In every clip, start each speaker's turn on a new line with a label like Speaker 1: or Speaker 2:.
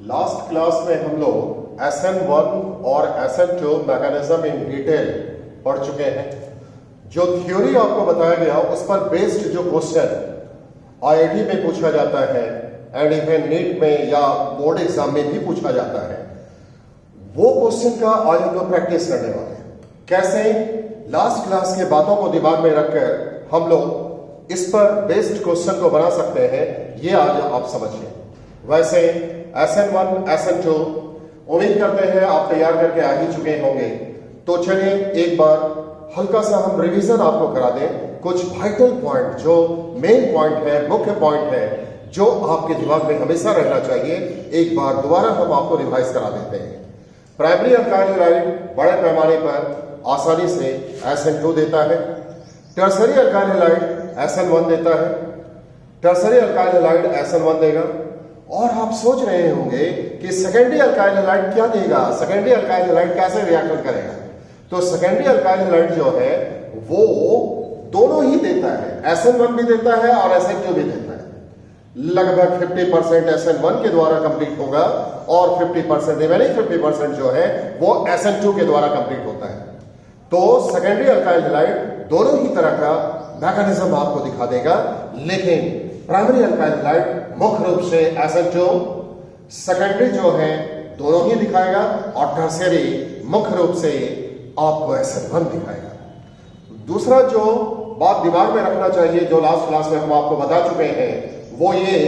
Speaker 1: Last class में हम लोग SN1 और SN2 मैकेनिज्म इन डिटेल पढ़ चुके हैं। जो थ्योरी आपको बताया गया उस पर बेस्ड जो क्वेश्चन IIT में पूछा जाता है एंड इवन नीट में या बोर्ड एग्जाम में भी पूछा जाता है, वो क्वेश्चन का आज हम लोग प्रैक्टिस करने वाले हैं। कैसे? लास्ट क्लास के बातों को दिमाग में रखकर हम लोग इस पर बेस्ड क्वेश्चन को बना सकते हैं, ये आज आप समझिए। वैसे SN1 SN2 उम्मीद करते हैं आप तैयार करके आ ही चुके होंगे, तो चलिए एक बार हल्का सा हम रिवीजन आपको करा दें। कुछ वाइटल पॉइंट जो मेन पॉइंट है, मुख्य पॉइंट है, जो आपके दिमाग में हमेशा रहना चाहिए, एक बार दोबारा हम आपको रिवाइज करा देते हैं। प्राइमरी अल्काइल हैलाइड बड़े पैमाने पर आसानी से SN2 देता है। टर्सरी अल्काइल हैलाइड SN1 देता है। टर्सरी अल्काइल हैलाइड SN1 देगा। और आप सोच रहे होंगे कि सेकेंडरी अल्काइल हैलाइड क्या देगा, सेकेंडरी अल्काइल हैलाइड कैसे रिएक्शन करेगा? तो सेकेंडरी अल्काइल हैलाइड जो है वो दोनों ही देता है, SN1 भी देता है और SN2 भी देता है। लगभग 50% SN1 के द्वारा कंप्लीट होगा और 50% रिमेनिंग 50% जो है वो SN2 के द्वारा कंप्लीट होता है। तो सेकेंडरी अल्काइल हैलाइड दोनों ही तरह का मैकेनिज्म आपको दिखा देगा, लेकिन प्राइमरी अल्काइल हैलाइड मुख्य रूप से SN2, सेकेंडरी जो है दोनों ही दिखाएगा और टर्सरी मुख्य रूप से आपको SN1 दिखाएगा। दूसरा जो बात दिमाग में रखना चाहिए, जो लास्ट क्लास में हम आपको बता चुके हैं, वो ये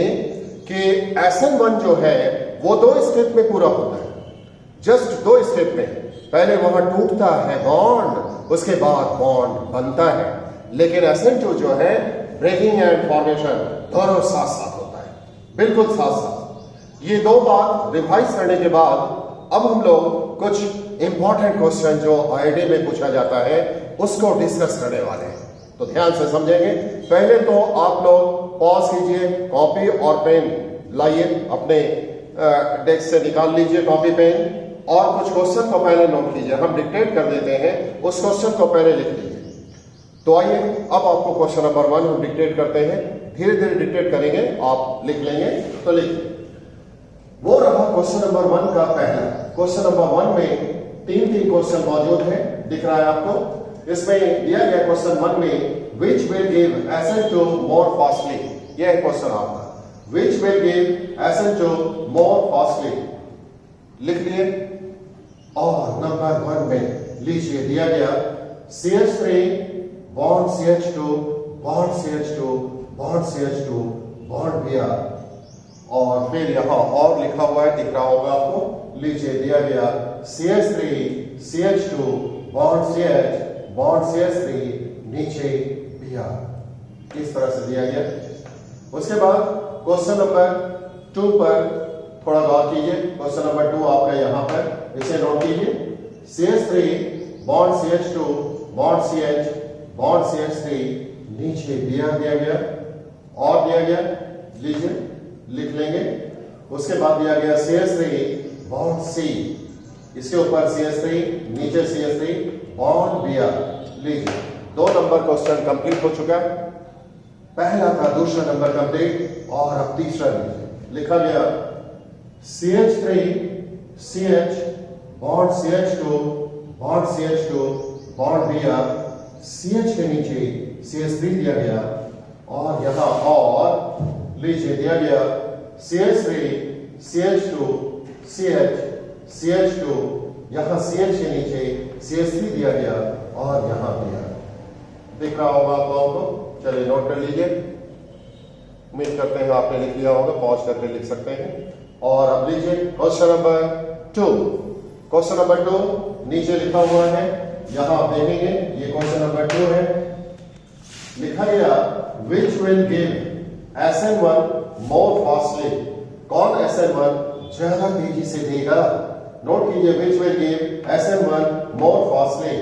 Speaker 1: कि SN1 जो है वो 2 स्टेप में पूरा होता है, जस्ट 2 स्टेप में। पहले वहां टूटता है बॉन्ड, उसके बाद बॉन्ड बनता है। लेकिन SN2 जो है ब्रेकिंग एंड फॉर्मेशन दोनों साथ साथ होता है, बिल्कुल साथ साथ। ये 2 बात रिवाइज करने के बाद अब हम लोग कुछ इंपॉर्टेंट क्वेश्चन जो IIT में पूछा जाता है उसको डिस्कस करने वाले हैं, तो ध्यान से समझेंगे। पहले तो आप लोग पॉज कीजिए, कॉपी और पेन लाइए, अपने डेस्क से निकाल लीजिए कॉपी पेन और कुछ क्वेश्चन को पहले नोट कीजिए। हम डिक्टेट कर देते हैं, उस क्वेश्चन को पहले लिख लीजिए। तो आइए अब आपको क्वेश्चन नंबर 1 हम डिक्टेट करते हैं, धीरे धीरे डिक्टेट करेंगे, आप लिख लेंगे तो लिखिए। वो रहा क्वेश्चन नंबर 1 का पहला। क्वेश्चन नंबर 1 में 3 क्वेश्चन मौजूद है, दिख रहा है आपको। इसमें दिया गया क्वेश्चन 1 में which will give SN2 more fastly, यह है क्वेश्चन आपका। Which will give SN2 more fastly लिख लिए। और नंबर 1 में लीजिए दिया गया CH3 bond CH2 bond CH2 bond CH2 bond Br, और फिर यहां और लिखा हुआ है, दिख रहा होगा आपको। लीजिए दिया गया CH3 CH2 bond CH bond CH3 नीचे Br, इस तरह से दिया गया। उसके बाद क्वेश्चन नंबर 2 पर थोड़ा गौर कीजिए। क्वेश्चन नंबर 2 आपका यहां पर, इसे नोट कीजिए। CH3 bond CH2 bond CH bond CH3 नीचे Br दिया गया और दिया गया, लीजिए लिख लेंगे। उसके बाद दिया गया CH3 बॉन्ड C, इसके ऊपर CH3 नीचे CH3 बॉन्ड Br, लीजिए 2 नंबर क्वेश्चन कंप्लीट हो चुका है। पहला था, दूसरा नंबर कंप्लीट, और अब तीसरा लीजिए। लिखा गया CH3 CH bond CH2 bond CH2 bond Br, CH के नीचे CH3 दिया गया और यहां और लीजिए दिया गया CH3 CH2 CH CH2, यहां CH के नीचे CH3 दिया गया और यहां दिया, दिख रहा होगा आप लोगों को। चलिए नोट कर लीजिए, उम्मीद करते हैं आपने लिख लिया होगा, पॉज करके लिख सकते हैं। और अब लीजिए क्वेश्चन नंबर 2। क्वेश्चन नंबर 2 नीचे लिखा हुआ है, यहां आप देखेंगे, ये क्वेश्चन नंबर 2 है। लिखा गया which will give SN1 more fastly, कौन SN1 ज्यादा तेजी से देगा? नोट कीजिए, which will give SN1 more fastly,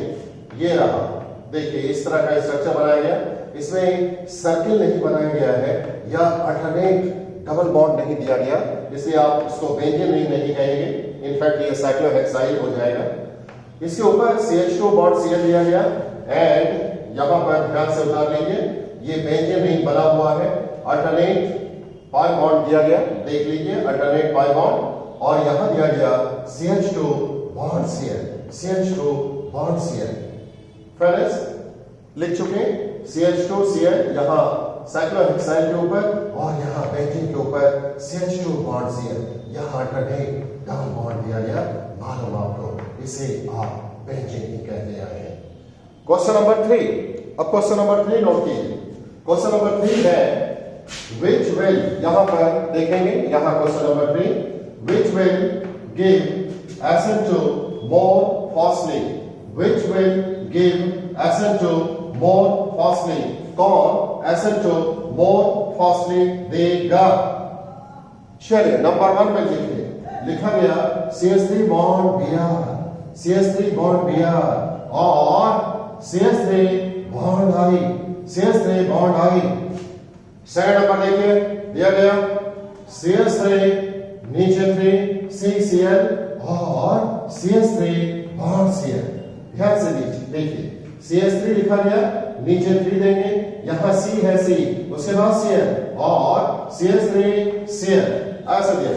Speaker 1: ये रहा। देखिए इस तरह का स्ट्रक्चर बनाया गया, इसमें सर्किल नहीं बनाया गया है या अल्टरनेट डबल बॉन्ड नहीं दिया गया, इसलिए आप इसको बेंजीन रिंग नहीं कहेंगे, इनफैक्ट ये साइक्लोहेक्साइल हो जाएगा। इसके ऊपर CH2 बॉन्ड Cl दिया गया एंड यहां पर ध्यान से उतार लीजिए, ये बेंजीन रिंग बना हुआ है, अल्टरनेट पाई बॉन्ड दिया गया, देख लीजिए अल्टरनेट पाई बॉन्ड, और यहां दिया गया CH2 bond Cl, CH2 bond Cl। Friends लिख चुके CH2 Cl यहां साइक्लोहेक्साइल के ऊपर और यहां बेंजीन के ऊपर CH2 बॉन्ड Cl, यहां अल्टरनेट डबल बॉन्ड दिया गया। मालूम आपको, इसे आप बेंजीन ही कहते आए हैं। क्वेश्चन नंबर 3, अब क्वेश्चन नंबर 3 नोट कीजिए। क्वेश्चन नंबर 3 है which will, यहां पर देखेंगे, यहां question number 3, which will give SN2 more fastly, which will give SN2 more fastly, कौन SN2 more fastly देगा? चलिए नंबर 1 में लिखिए, लिखा गया CH3 bond Br, CH3 bond Br और CH3 bond I, CH3 bond I। Second number देखिए, दिया गया CH3 नीचे 3 CCl और CH3 बॉन्ड Cl। ध्यान से देखिए, CH3 लिखा गया, नीचे 3 देंगे, यहां C है C, उसके बाद Cl और CH3 Cl, ऐसा दिया।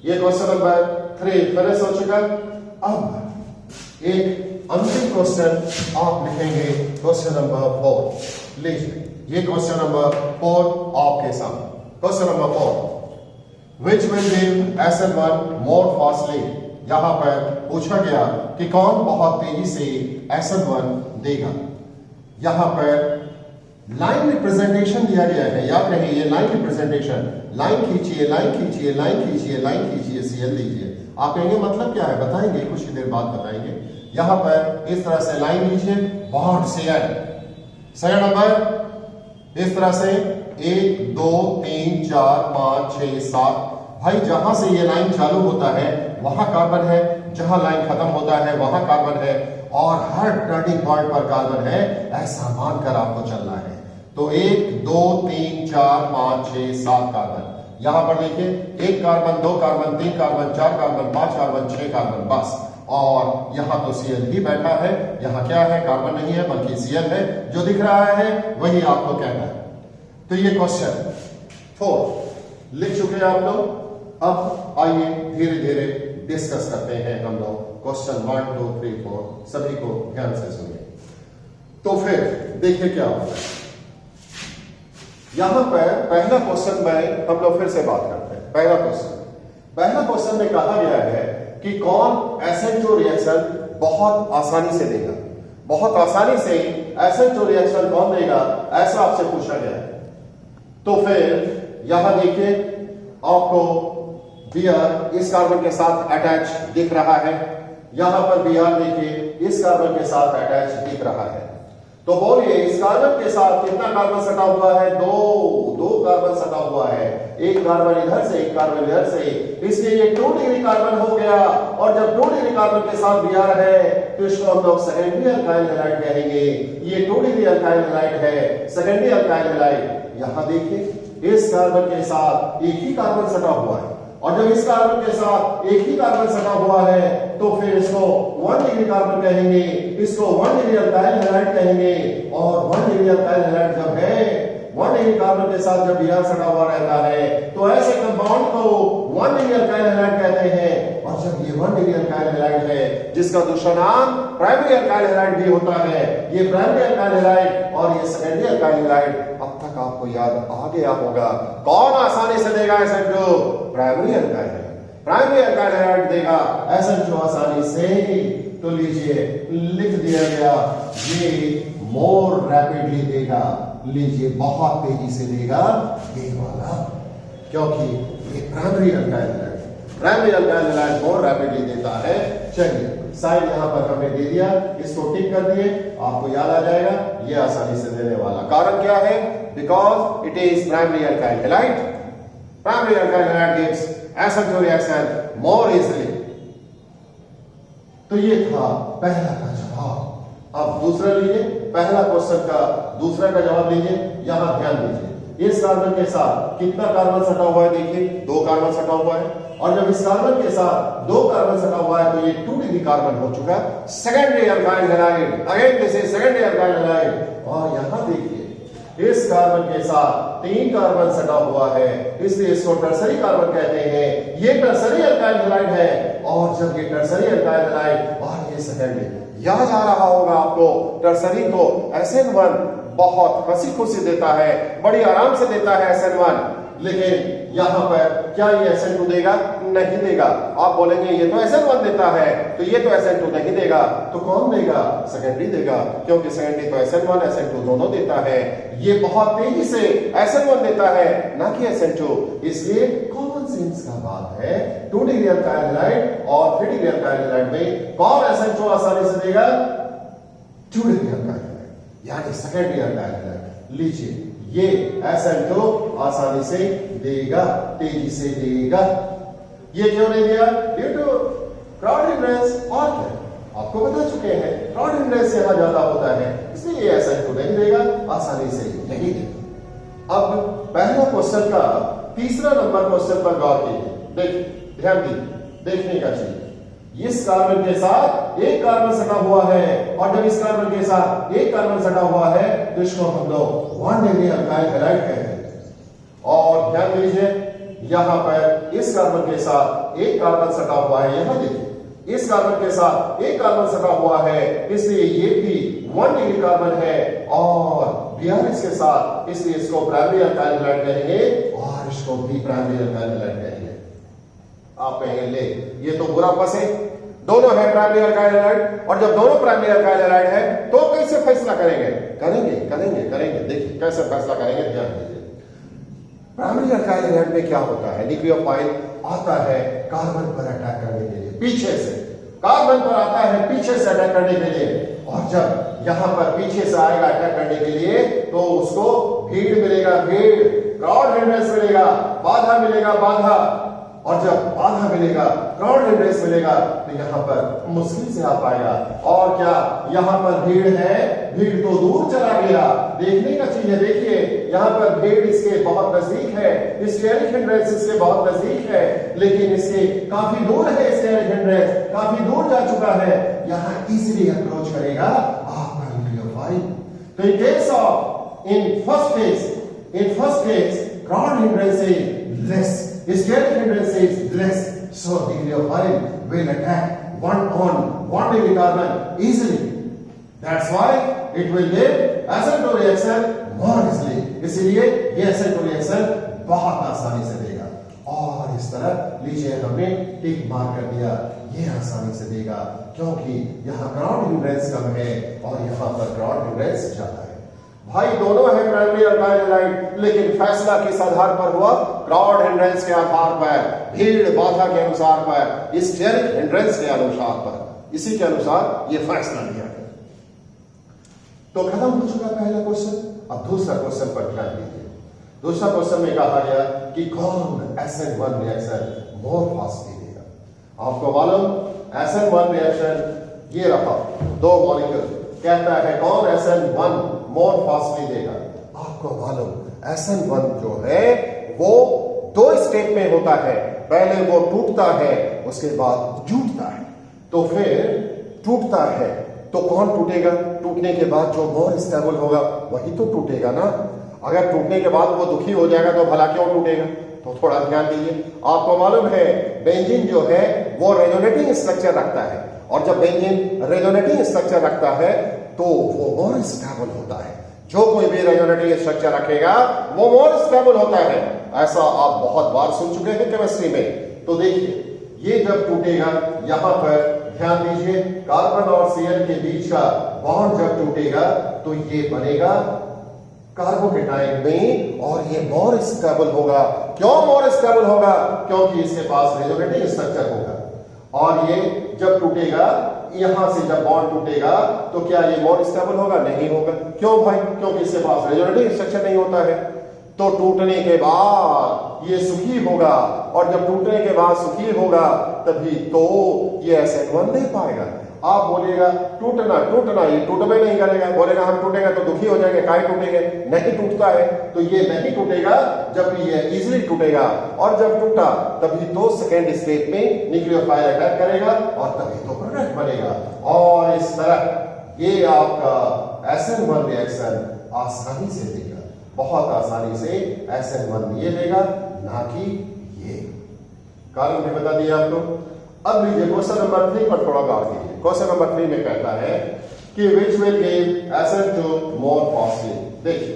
Speaker 1: ये क्वेश्चन नंबर 3 फिनिश हो चुका। अब एक अंतिम क्वेश्चन आप लिखेंगे, क्वेश्चन नंबर 4। लीजिए, ये क्वेश्चन नंबर 4 आपके सामने। Question number 4, which will give SN1 more fastly. यहां पर पूछा गया कि कौन बहुत तेजी से SN1 देगा। यहां पर लाइन रिप्रेजेंटेशन दिया गया है, याद रहे ये लाइन रिप्रेजेंटेशन, लाइन खींचिए, लाइन खींचिए, लाइन खींचिए, लाइन खींचिए, Cl लीजिए। आप कहेंगे मतलब क्या है, बताएंगे, कुछ ही देर बाद बताएंगे। यहां पर इस तरह से लाइन लीजिए, बॉन्ड Cl। सेकंड नंबर इस तरह से 1 2 3 4 5 6 7, भाई जहां से ये लाइन चालू होता है वहां कार्बन है, जहां लाइन खत्म होता है वहां कार्बन है, और हर टर्निंग पॉइंट पर कार्बन है, ऐसा मानकर आपको चलना है। तो 1 2 3 4 5 6 7 कार्बन। यहां पर देखिए, 1 carbon 2 carbon 3 carbon 4 carbon 5 carbon 6 carbon, बस। और यहां तो Cl ही बैठा है, यहां क्या है, कार्बन नहीं है बल्कि Cl है। जो दिख रहा है वही आपको कहना है। तो ये क्वेश्चन 4 लिख चुके हैं आप लोग। अब आइए धीरे धीरे डिस्कस करते हैं हम लोग क्वेश्चन 1 2 3 4, सभी को ध्यान से सुनिए। तो फिर देखिए क्या होता है। यहां पर पहला क्वेश्चन में हम लोग फिर से बात करते हैं। पहला क्वेश्चन में कहा गया है कि कौन SN2 रिएक्शन बहुत आसानी से देगा। बहुत आसानी से SN2 रिएक्शन कौन देगा, ऐसा आपसे पूछा गया है। तो फिर यहां देखिए, आपको Br इस कार्बन के साथ अटैच दिख रहा है, यहां पर Br देखिए इस कार्बन के साथ अटैच दिख रहा है। तो बोलिए इस कार्बन के साथ कितना कार्बन सटा हुआ है, 2 कार्बन सटा हुआ है। एक कार्बन इधर से, एक कार्बन इधर से, इसलिए ये 2 डिग्री कार्बन हो गया। और जब 2 डिग्री कार्बन के साथ Br है तो इसको हम लोग सेकेंडरी अल्काइल हैलाइड कहेंगे। ये 2 डिग्री अल्काइल हैलाइड है, सेकेंडरी अल्काइल हैलाइड। यहां देखिए इस कार्बन के साथ एक ही कार्बन सटा हुआ है, और जब इस कार्बन के साथ एक ही कार्बन सटा हुआ है तो फिर इसको 1 डिग्री कार्बन कहेंगे, इसको 1 डिग्री अल्काइल हैलाइड कहेंगे। और 1 डिग्री अल्काइल हैलाइड जब है, 1 डिग्री कार्बन के साथ जब Br सटा हुआ रहता है तो ऐसे कंपाउंड को 1 डिग्री अल्काइल हैलाइड कहते हैं। और जब ये 1 डिग्री अल्काइल हैलाइड है, जिसका दूसरा नाम प्राइमरी अल्काइल हैलाइड भी होता है, ये प्राइमरी अल्काइल हैलाइड और ये सेकेंडरी अल्काइल हैलाइड, अब तक आपको याद आ गया होगा। कौन आसानी से देगा SN2? Primary alkyl halide. Primary alkyl halide देगा SN2 आसानी से। तो लीजिए, लिख दिया गया, ये मोर रैपिडली देगा। लीजिए, बहुत तेजी से देगा ये वाला, क्योंकि ये primary alkyl halide, primary alkyl halide मोर रैपिडली देता है। चलिए, साइड यहां पर हमने दे दिया, इसको टिक कर दिए, आपको याद आ जाएगा ये आसानी से देने वाला। कारण क्या है? Because it is primary alkyl halide. Primary alkyl halide gives SN2 reaction more easily. तो ये था पहला का जवाब। अब दूसरा लीजिए, पहला क्वेश्चन का दूसरा का जवाब लीजिए। यहां ध्यान दीजिए, इस कार्बन के साथ कितना कार्बन सटा हुआ है, देखिए 2 कार्बन सटा हुआ है। और जब इस कार्बन के साथ 2 कार्बन सटा हुआ है तो ये 2 डिग्री कार्बन हो चुका है, secondary alkyl halide. Again this is secondary alkyl halide. और यहां देखिए इस कार्बन के साथ 3 कार्बन सटा हुआ है, इसलिए इसको टर्सरी कार्बन कहते हैं। ये टर्सरी अल्काइल हैलाइड है, और जब ये टर्सरी अल्काइल हैलाइड और ये सेकेंडरी, याद आ रहा होगा आपको टर्सरी को SN1 बहुत हंसी खुशी देता है, बड़ी आराम से देता है SN1, लेकिन यहां पर क्या ये SN2 देगा? नहीं देगा। आप बोलेंगे ये तो SN1 देता है, तो ये तो SN2 नहीं देगा, तो कौन देगा? सेकेंडरी देगा, क्योंकि सेकेंडरी तो SN1 SN2 दोनों देता है। ये बहुत तेजी से SN1 देता है, ना कि SN2, इसलिए कॉमन सेंस का बात है 2 डिग्री अल्काइल हैलाइड और 3 डिग्री अल्काइल हैलाइड में कौन SN2 आसानी से देगा? 2 डिग्री अल्काइल हैलाइड, यानी सेकेंडरी अल्काइल हैलाइड। लीजिए ये SN2 आसानी से देगा, तेजी से देगा। ये क्यों नहीं दिया? Due to cross hindrance. और क्या आपको बता चुके हैं, क्रॉस हिंड्रेंस यहां ज्यादा होता है, इसलिए ये SN2 नहीं देगा, आसानी से नहीं देगा। अब पहला क्वेश्चन का तीसरा नंबर क्वेश्चन पर गौर कीजिए। देखिए, ध्यान दीजिए, देखने का चाहिए। इस कार्बन के साथ एक कार्बन सटा हुआ है, और जब इस कार्बन के साथ एक कार्बन सटा हुआ है तो इसको हम लोग 1 डिग्री अल्काइल हैलाइड कहते हैं। और ध्यान दीजिए, यहां पर इस कार्बन के साथ एक कार्बन सटा हुआ है, यहां देखिए इस कार्बन के साथ एक कार्बन सटा हुआ है, इसलिए ये भी 1 डिग्री कार्बन है, और Br इसके साथ, इसलिए इसको प्राइमरी अल्काइल हैलाइड कहेंगे, और इसको भी प्राइमरी अल्काइल हैलाइड कहेंगे। आप कहेंगे ले ये तो बुरा फंसे, दोनों है प्राइमरी अल्काइल हैलाइड, और जब दोनों प्राइमरी अल्काइल हैलाइड है तो कैसे फैसला करेंगे? करेंगे। देखिए कैसे फैसला करेंगे, ध्यान दीजिए। प्राइमरी अल्काइल हैलाइड में क्या होता है? न्यूक्लियोफाइल आता है कार्बन पर अटैक करने के लिए, पीछे से कार्बन पर आता है, पीछे से अटैक करने के लिए, और जब यहां पर पीछे से आएगा अटैक करने के लिए तो उसको भीड़ मिलेगा, भीड़, क्रॉस हिंड्रेंस मिलेगा, बाधा मिलेगा, बाधा, और जब बाधा मिलेगा, क्रॉस हिंड्रेंस मिलेगा, तो यहां पर मुश्किल से आ पाएगा। और क्या यहां पर भीड़ है? भीड़ तो दूर चला गया। देखने का चीज है, देखिए यहां पर भीड़ इसके बहुत नजदीक है, स्टेरिक हिंड्रेंस इसके बहुत नजदीक है, लेकिन इसके काफी दूर है, स्टेरिक हिंड्रेंस काफी दूर जा चुका है, यहां इजीली अप्रोच करेगा आपका न्यूक्लियोफाइल। तो in case of in first case cross hindrance is less, steric hindrance is less, so nucleophile will attack 1 degree carbon easily. That's why it will give SN2 reaction more easily. इसलिए ये SN2 reaction बहुत आसानी से देगा। और इस तरह लीजिए हमने टिक मार्क कर दिया, ये आसानी से देगा, क्योंकि यहाँ क्रॉस हिंड्रेंस कम है और यहाँ पर क्रॉस हिंड्रेंस ज्यादा है। भाई दोनों है प्राइमरी अल्काइल हैलाइड, लेकिन फैसला किस आधार पर हुआ? क्रॉस हिंड्रेंस के आधार पर, भीड़ बाधा के अनुसार पर, स्टेरिक हिंड्रेंस के अनुसार पर, इसी के अनुसार ये फैसला लिया गया। तो खत्म हो चुका पहला क्वेश्चन। अब दूसरा क्वेश्चन पर ध्यान दीजिए। दूसरा क्वेश्चन में कहा गया कि कौन SN1 रिएक्शन मोर फास्टली देगा। आपको मालूम SN1 रिएक्शन ये रहा, 2 मॉलिक्यूल, कहता है कौन SN1 मोर फास्टली देगा। आपको मालूम SN1 जो है वो 2 स्टेप में होता है, पहले वो टूटता है, उसके बाद जुटता है। तो फिर टूटता है तो कौन टूटेगा? टूटने के बाद जो मोर स्टेबल होगा वही तो टूटेगा ना। अगर टूटने के बाद वो दुखी हो जाएगा तो भला क्यों टूटेगा? तो थोड़ा ध्यान दीजिए। आपको मालूम है बेंजीन जो है वो रेजोनेटिंग स्ट्रक्चर रखता है, और जब बेंजीन रेजोनेटिंग स्ट्रक्चर रखता है तो वो मोर स्टेबल होता है। जो कोई भी रेजोनेटिंग स्ट्रक्चर रखेगा वो मोर स्टेबल होता है। ऐसा आप बहुत बार सुन चुके हैं केमिस्ट्री में। तो देखिए ये जब टूटेगा, यहां पर ध्यान दीजिए, कार्बन और Cl के बीच का बॉन्ड जब टूटेगा तो ये बनेगा कार्बोकेटाइन में, और ये मोर स्टेबल होगा। क्यों मोर स्टेबल होगा? क्योंकि इसके पास रेजोनेटिंग स्ट्रक्चर होगा। और ये जब टूटेगा, यहां से जब बॉन्ड टूटेगा तो क्या ये मोर स्टेबल होगा? नहीं होगा। क्यों भाई? क्योंकि इसके पास रेजोनेटिंग स्ट्रक्चर नहीं होता है। तो टूटने के बाद ये सुखी होगा, और जब टूटने के बाद सुखी होगा तभी तो ये SN1 दे पाएगा। आप बोलिएगा टूटना, ये टूटबे नहीं करेगा, बोलेगा हम टूटेगा तो दुखी हो जाएंगे, काहे टूटेंगे? नहीं टूटता है। तो ये नहीं टूटेगा जब ये इजीली टूटेगा, और जब टूटा तभी तो सेकेंड स्टेप में न्यूक्लियोफाइल अटैक करेगा, और तभी तो प्रोडक्ट बनेगा। और इस तरह ये आपका SN1 रिएक्शन आसानी से देगा। बहुत आसानी से SN1 ये देगा, ना कि ये। कारण भी बता दिया आपको। अब लीजिए क्वेश्चन नंबर 3 पर थोड़ा गौर कीजिए। क्वेश्चन नंबर 3 में कहता है कि which will give SN2 more fastly. देखिए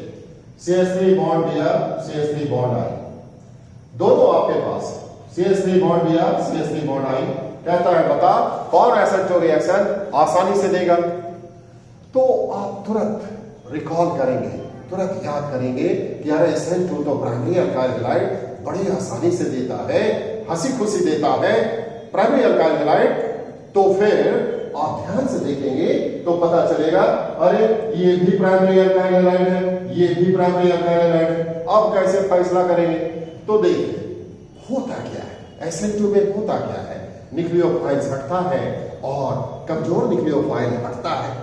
Speaker 1: CH3 बॉन्ड दिया, CH3 बॉन्ड आई, दोनों आपके पास CH3 बॉन्ड दिया, CH3 बॉन्ड आई। कहता है बता कौन SN2 रिएक्शन आसानी से देगा। तो आप तुरंत रिकॉल करेंगे, तुरंत याद करेंगे कि यार SN2 तो प्राइमरी अल्काइल हैलाइड बड़ी आसानी से देता है, हंसी खुशी देता है प्राइमरी अल्काइल हैलाइड। तो फिर आप ध्यान से देखेंगे तो पता चलेगा अरे ये भी प्राइमरी अल्काइल हैलाइड है, ये भी प्राइमरी अल्काइल हैलाइड है। अब कैसे फैसला करेंगे? तो देखिए होता क्या है, SN2 में होता क्या है, न्यूक्लियोफाइल हटता है और कमजोर न्यूक्लियोफाइल हटता है।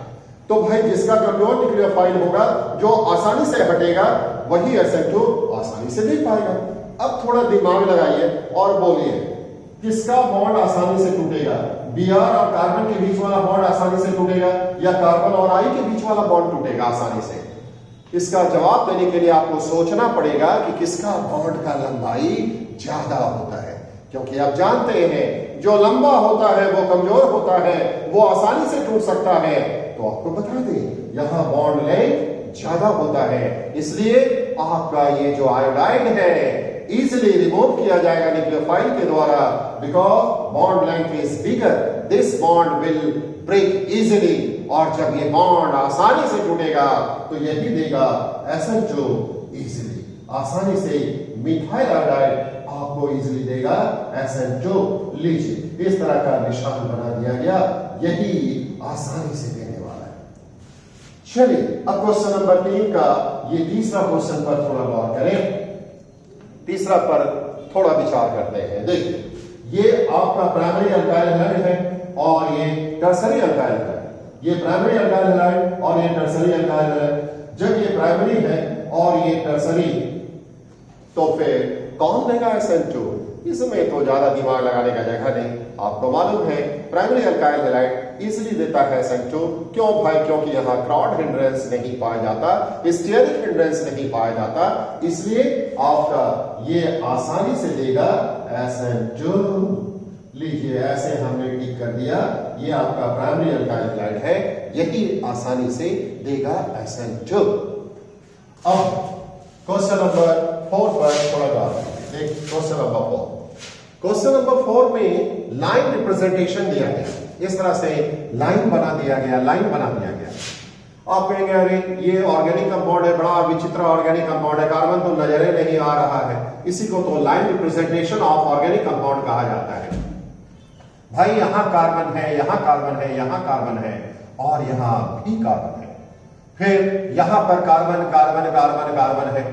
Speaker 1: तो भाई जिसका कमजोर न्यूक्लियोफाइल होगा, जो आसानी से हटेगा, वही SN2 आसानी से दे पाएगा। अब थोड़ा दिमाग लगाइए और बोलिए किसका बॉन्ड आसानी से टूटेगा? Br और कार्बन के बीच वाला बॉन्ड आसानी से टूटेगा या कार्बन और I के बीच वाला बॉन्ड टूटेगा आसानी से? इसका जवाब देने के लिए आपको सोचना पड़ेगा कि किसका बॉन्ड का लंबाई ज्यादा होता है, क्योंकि आप जानते हैं जो लंबा होता है वो कमजोर होता है, वो आसानी से टूट सकता है। तो आपको बता दें यहां बॉन्ड लेंथ ज्यादा होता है, इसलिए आपका ये जो आयोडाइड है इजिली रिमूव किया जाएगा न्यूक्लियोफाइल के द्वारा, because bond length is bigger, this bond will break easily. और जब ये बॉन्ड आसानी से टूटेगा तो यही देगा SN2 इजिली, आसानी से मिथाइल आयोडाइड आपको इजिली देगा SN2। लीजिए इस तरह का निशान बना दिया गया, यही आसानी से देने वाला है। चलिए अब क्वेश्चन नंबर 3 का ये तीसरा क्वेश्चन पर थोड़ा गौर करें, तीसरा पर थोड़ा विचार करते हैं। देखिए ये आपका प्राइमरी अल्काइल हैलाइड है और ये टर्सरी अल्काइल हैलाइड, ये प्राइमरी अल्काइल हैलाइड और ये टर्सरी अल्काइल हैलाइड। जब ये प्राइमरी है और ये टर्सरी, तो फिर कौन देगा SN2? इसमें तो ज्यादा दिमाग लगाने का जगह नहीं। आपको मालूम है प्राइमरी अल्काइल हैलाइड इजिली देता है SN2। क्यों भाई? क्योंकि यहाँ क्रॉड हिंड्रेंस नहीं पाया जाता, स्टीयरिक हिंड्रेंस नहीं पाया जाता, इसलिए आपका ये आसानी से देगा SN2। लीजिए ऐसे हमने टिक कर दिया, ये आपका प्राइमरी अल्काइल हैलाइड है, यही आसानी से देगा SN2। अब क्वेश्चन नंबर 4 पर थोड़ा गौर देख। क्वेश्चन नंबर 4, क्वेश्चन नंबर 4 में लाइन रिप्रेजेंटेशन दिया गया, इस तरह से लाइन बना दिया गया, लाइन बना दिया गया। आप कहेंगे अरे ये ऑर्गेनिक कंपाउंड है, बड़ा विचित्र ऑर्गेनिक कंपाउंड है, कार्बन तो नजरे नहीं आ रहा है, इसी को तो line representation of organic compound कहा जाता है। भाई यहां कार्बन है, यहां कार्बन है, यहां कार्बन है और यहां भी कार्बन है, फिर यहां पर कार्बन कार्बन कार्बन कार्बन है।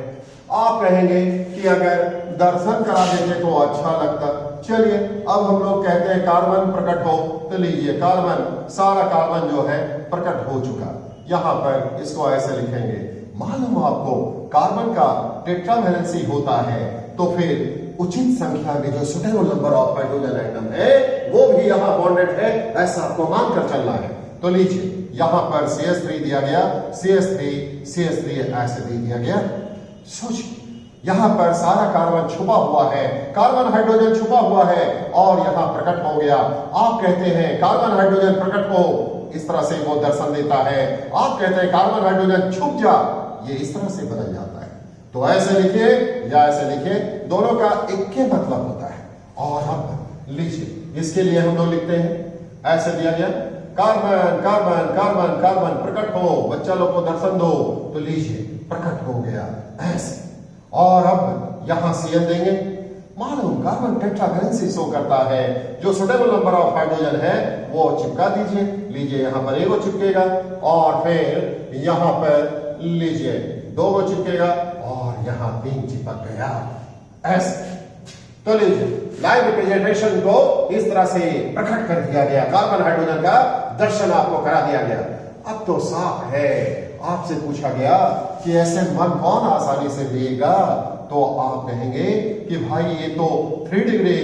Speaker 1: आप कहेंगे कि अगर दर्शन करा देते तो अच्छा लगता। चलिए अब हम लोग कहते हैं कार्बन प्रकट हो, तो लीजिए कार्बन, सारा कार्बन जो है प्रकट हो चुका। यहां पर इसको ऐसे लिखेंगे। मालूम आपको कार्बन का टेट्रावैलेंसी होता है, तो फिर उचित संख्या में जो suitable number of hydrogen atom है वो भी यहां बॉन्डेड है, ऐसा आपको मानकर चलना है। तो लीजिए यहां पर CH3 दिया गया, CH3 ऐसे दे दिया गया। सोचिए यहां पर सारा कार्बन छुपा हुआ है, कार्बन हाइड्रोजन छुपा हुआ है और यहां प्रकट हो गया। आप कहते हैं कार्बन हाइड्रोजन प्रकट हो, इस तरह से वो दर्शन देता है। आप कहते हैं कार्बन हाइड्रोजन छुप जा, ये इस तरह से बदल जाता है। तो ऐसे लिखिए या ऐसे लिखिए, दोनों का एक के मतलब होता है। और अब लीजिए इसके लिए हम लोग लिखते हैं, ऐसे दिया गया कार्बन कार्बन कार्बन कार्बन प्रकट हो, बच्चा लोग को दर्शन दो। तो लीजिए प्रकट हो गया ऐसे। और अब यहां Cl देंगे। मालूम कार्बन टेट्रावैलेंसी शो करता है, जो सुटेबल नंबर ऑफ हाइड्रोजन है वो चिपका दीजिए। लीजिए यहां पर एगो चिपकेगा और फिर यहां पर लीजिए 2 गो चिपकेगा और यहां 3 चिपक गया ऐसे। तो लीजिए लाइन रिप्रेजेंटेशन को इस तरह से प्रकट कर दिया गया, कार्बन हाइड्रोजन का दर्शन आपको करा दिया गया। अब तो साफ है, आपसे पूछा गया कि SN1 कौन आसानी से देगा, तो आप कहेंगे कि भाई ये तो 3 डिग्री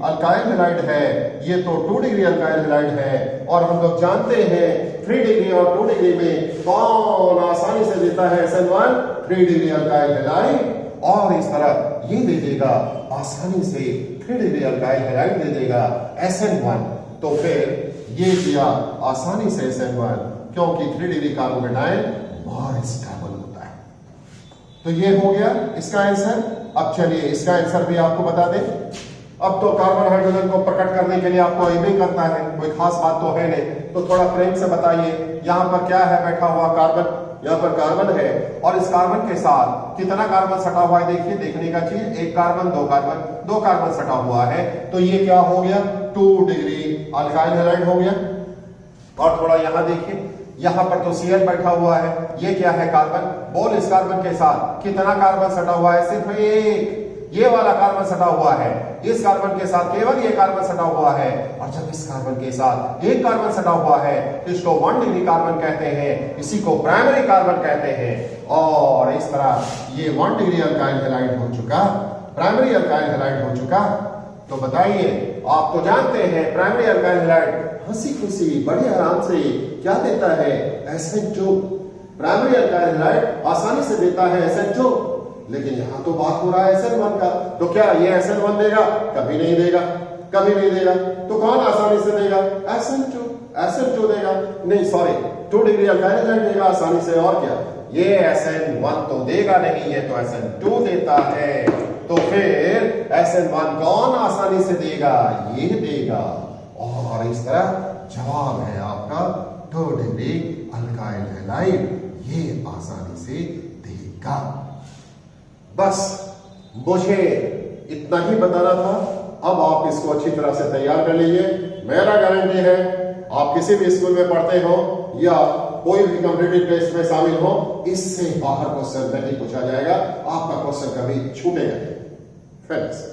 Speaker 1: अल्काइल हैलाइड है, ये तो 2 डिग्री अल्काइल हैलाइड है। और हम लोग जानते हैं 3 डिग्री और 2 डिग्री में कौन आसानी से देता है SN1? 3 डिग्री अल्काइल हैलाइड और इस तरह ये दे देगा आसानी से 3 डिग्री अल्काइल हैलाइड दे देगा SN1। तो फिर ये दिया आसानी से SN1 क्योंकि 3 डिग्री कार्बोकेटाइन और स्टेबल होता है। तो ये हो गया इसका आंसर। अब चलिए इसका आंसर भी आपको बता दें। अब तो कार्बन हाइड्रोजन को प्रकट करने के लिए आपको एम ही करना है, कोई खास बात तो है नहीं, तो थोड़ा प्रेम से बताइए यहाँ पर क्या है बैठा हुआ कार्बन, यहाँ पर कार्बन है और इस कार्बन के साथ कितना कार्बन सटा हुआ है देखिए, देखने का चीज, एक कार्बन दो कार्बन सटा हुआ है। तो ये क्या हो गया 2 डिग्री अल्काइल हैलाइड हो गया। और थोड़ा यहां देखिए, यहां पर तो Cl बैठा हुआ है, ये क्या है कार्बन, बोल इस कार्बन के साथ कितना कार्बन सटा हुआ है, सिर्फ एक, ये वाला कार्बन सटा हुआ है। इस कार्बन के साथ केवल ये कार्बन सटा हुआ है और जब इस कार्बन के साथ एक कार्बन सटा हुआ है तो इसको 1 डिग्री कार्बन कहते हैं, इसी को प्राइमरी कार्बन कहते हैं। और इस तरह ये 1 डिग्री अल्काइल हैलाइड हो चुका, प्राइमरी अल्काइल हैलाइड हो चुका। तो बताइए, आप तो जानते हैं प्राइमरी अल्काइल हैलाइड हंसी खुशी बड़े आराम से क्या देता है, SN2। प्राइमरी अल्काइल हैलाइड आसानी से देता है SN2, लेकिन यहां तो बात हो रहा है SN1 का। तो क्या ये SN1 देगा? कभी नहीं देगा, कभी नहीं देगा। तो कौन आसानी से देगा? SN2 देगा, नहीं सॉरी 2 डिग्री अल्काइल हैलाइड देगा आसानी से। और क्या, ये SN1 तो देगा नहीं, ये तो SN2 देता है। तो फिर SN1 कौन आसानी से देगा? ये देगा। और इस तरह जवाब है आपका 2 डिग्री अल्काइल हैलाइड, ये आसानी से देगा। बस मुझे इतना ही बताना था। अब आप इसको अच्छी तरह से तैयार कर लीजिए। मेरा गारंटी है आप किसी भी स्कूल में पढ़ते हो या कोई भी कॉम्पिटिटिव टेस्ट में शामिल हो, इससे बाहर क्वेश्चन नहीं पूछा जाएगा, आपका क्वेश्चन कभी छूटेगा नहीं। फ्रेंड्स,